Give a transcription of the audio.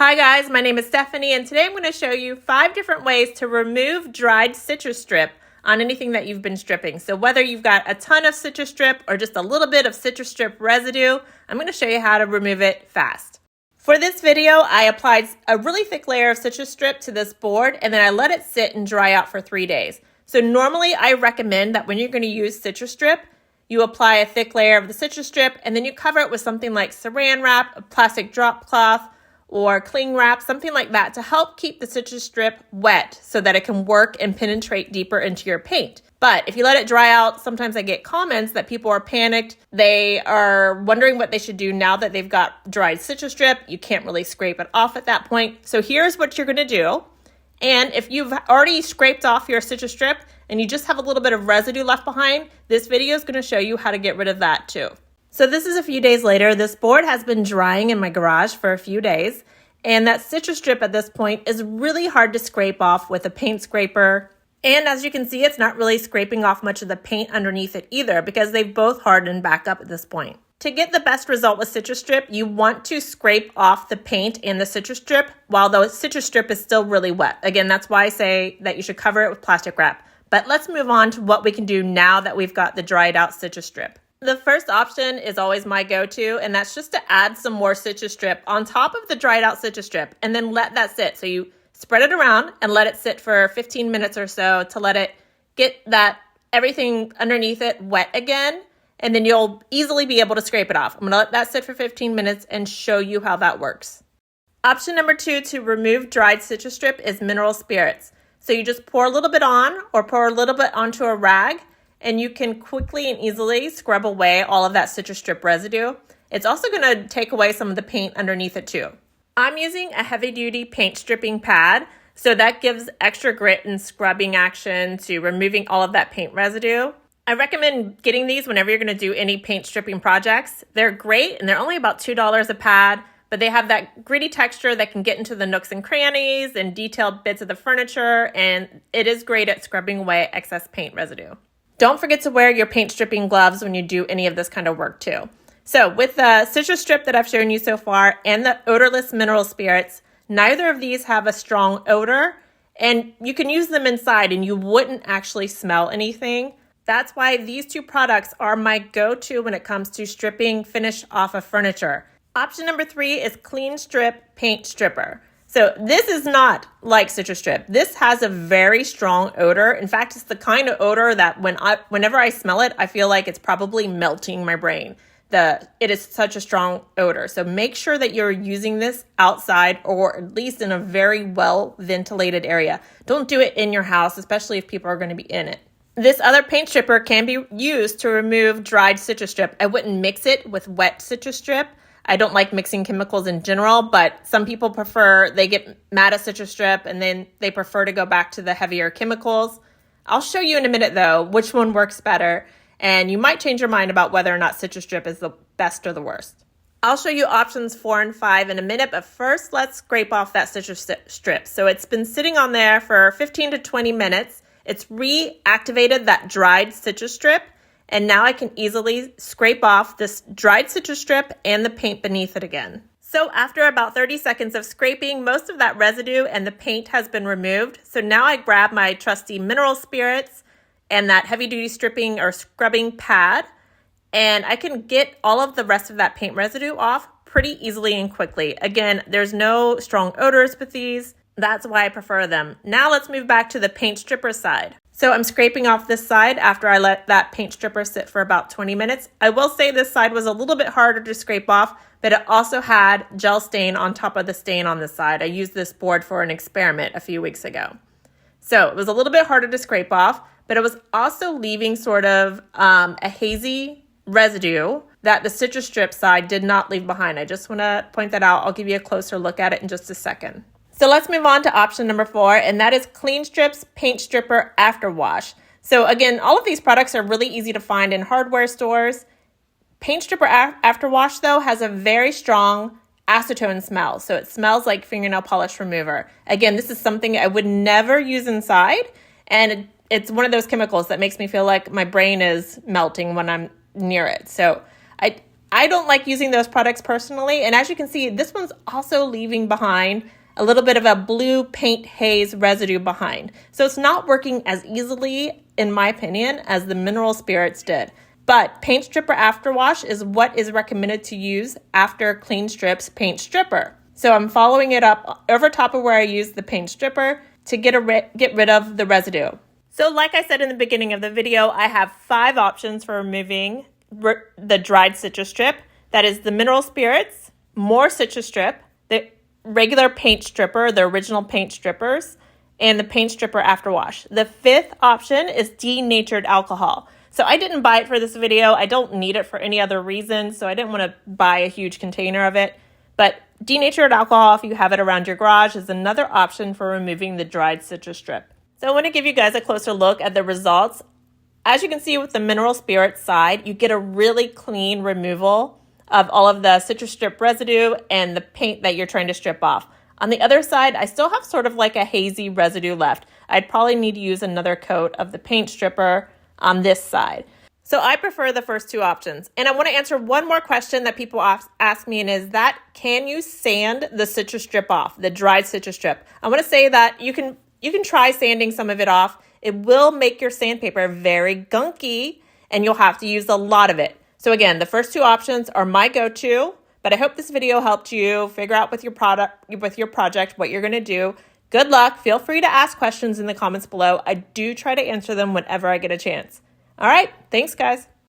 Hi guys, my name is Stephanie and today I'm going to show you 5 different ways to remove dried citrus strip on anything that you've been stripping. So whether you've got a ton of citrus strip or just a little bit of Citristrip residue, I'm going to show you how to remove it fast. For this video, I applied a really thick layer of citrus strip to this board and then I let it sit and dry out for 3 days. So normally I recommend that when you're going to use citrus strip, you apply a thick layer of the citrus strip and then you cover it with something like saran wrap, a plastic drop cloth, or cling wrap, something like that to help keep the citrus strip wet so that it can work and penetrate deeper into your paint. But if you let it dry out, sometimes I get comments that people are panicked. They are wondering what they should do now that they've got dried citrus strip. You can't really scrape it off at that point. So here's what you're gonna do. And if you've already scraped off your citrus strip and you just have a little bit of residue left behind, this video is gonna show you how to get rid of that too. So this is a few days later. This board has been drying in my garage for a few days, and that citrus strip at this point is really hard to scrape off with a paint scraper. And as you can see, it's not really scraping off much of the paint underneath it either because they've both hardened back up at this point. To get the best result with citrus strip, you want to scrape off the paint and the citrus strip while the citrus strip is still really wet. Again, that's why I say that you should cover it with plastic wrap. But let's move on to what we can do now that we've got the dried out citrus strip. The first option is always my go-to, and that's just to add some more citrus strip on top of the dried out citrus strip and then let that sit. So you spread it around and let it sit for 15 minutes or so to let it get that everything underneath it wet again, and then you'll easily be able to scrape it off. I'm gonna let that sit for 15 minutes and show you how that works. Option number 2 to remove dried citrus strip is mineral spirits. So you just pour a little bit on or pour a little bit onto a rag, and you can quickly and easily scrub away all of that citrus strip residue. It's also gonna take away some of the paint underneath it too. I'm using a heavy duty paint stripping pad, so that gives extra grit and scrubbing action to removing all of that paint residue. I recommend getting these whenever you're gonna do any paint stripping projects. They're great and they're only about $2 a pad, but they have that gritty texture that can get into the nooks and crannies and detailed bits of the furniture, and it is great at scrubbing away excess paint residue. Don't forget to wear your paint stripping gloves when you do any of this kind of work too. So with the citrus strip that I've shown you so far and the odorless mineral spirits, neither of these have a strong odor and you can use them inside and you wouldn't actually smell anything. That's why these 2 products are my go-to when it comes to stripping finish off of furniture. Option number 3 is Clean Strip Paint Stripper. So this is not like Citristrip. This has a very strong odor. In fact, it's the kind of odor that whenever I smell it, I feel like it's probably melting my brain. It is such a strong odor. So make sure that you're using this outside or at least in a very well ventilated area. Don't do it in your house, especially if people are going to be in it. This other paint stripper can be used to remove dried citrus strip. I wouldn't mix it with wet citrus strip. I don't like mixing chemicals in general, but some people they get mad at citrus strip and then they prefer to go back to the heavier chemicals. I'll show you in a minute though which one works better, and you might change your mind about whether or not citrus strip is the best or the worst. I'll show you options 4 and 5 in a minute, but first let's scrape off that citrus strip. So it's been sitting on there for 15 to 20 minutes. It's reactivated that dried citrus strip. And now I can easily scrape off this dried citrus strip and the paint beneath it again. So after about 30 seconds of scraping, most of that residue and the paint has been removed. So now I grab my trusty mineral spirits and that heavy duty stripping or scrubbing pad, and I can get all of the rest of that paint residue off pretty easily and quickly. Again, there's no strong odors with these. That's why I prefer them. Now let's move back to the paint stripper side. So I'm scraping off this side after I let that paint stripper sit for about 20 minutes. I will say this side was a little bit harder to scrape off, but it also had gel stain on top of the stain on this side. I used this board for an experiment a few weeks ago. So it was a little bit harder to scrape off, but it was also leaving sort of a hazy residue that the citrus strip side did not leave behind. I just want to point that out. I'll give you a closer look at it in just a second. So let's move on to option number 4, and that is Clean Strip's Paint Stripper After Wash. So again, all of these products are really easy to find in hardware stores. Paint Stripper After Wash, though, has a very strong acetone smell. So it smells like fingernail polish remover. Again, this is something I would never use inside, and it's one of those chemicals that makes me feel like my brain is melting when I'm near it. So I don't like using those products personally, and as you can see, this one's also leaving behind a little bit of a blue paint haze residue behind. So it's not working as easily, in my opinion, as the mineral spirits did. But Paint Stripper Afterwash is what is recommended to use after Clean Strip's Paint Stripper. So I'm following it up over top of where I used the Paint Stripper to get rid of the residue. So like I said in the beginning of the video, I have 5 options for removing the dried citrus strip. That is the mineral spirits, more Citristrip, the regular paint stripper, the original paint strippers, and the Paint Stripper Afterwash. The 5th option is denatured alcohol. So I didn't buy it for this video. I don't need it for any other reason, so I didn't want to buy a huge container of it. But denatured alcohol, if you have it around your garage, is another option for removing the dried citrus strip. So I want to give you guys a closer look at the results. As you can see with the mineral spirit side, you get a really clean removal of all of the Citristrip residue and the paint that you're trying to strip off. On the other side, I still have sort of like a hazy residue left. I'd probably need to use another coat of the paint stripper on this side. So I prefer the first 2 options. And I want to answer one more question that people ask me, and is that, can you sand the Citristrip off, the dried Citristrip? I want to say that you can try sanding some of it off. It will make your sandpaper very gunky, and you'll have to use a lot of it. So again, the first 2 options are my go-to, but I hope this video helped you figure out with your project what you're going to do. Good luck. Feel free to ask questions in the comments below. I do try to answer them whenever I get a chance. All right. Thanks, guys.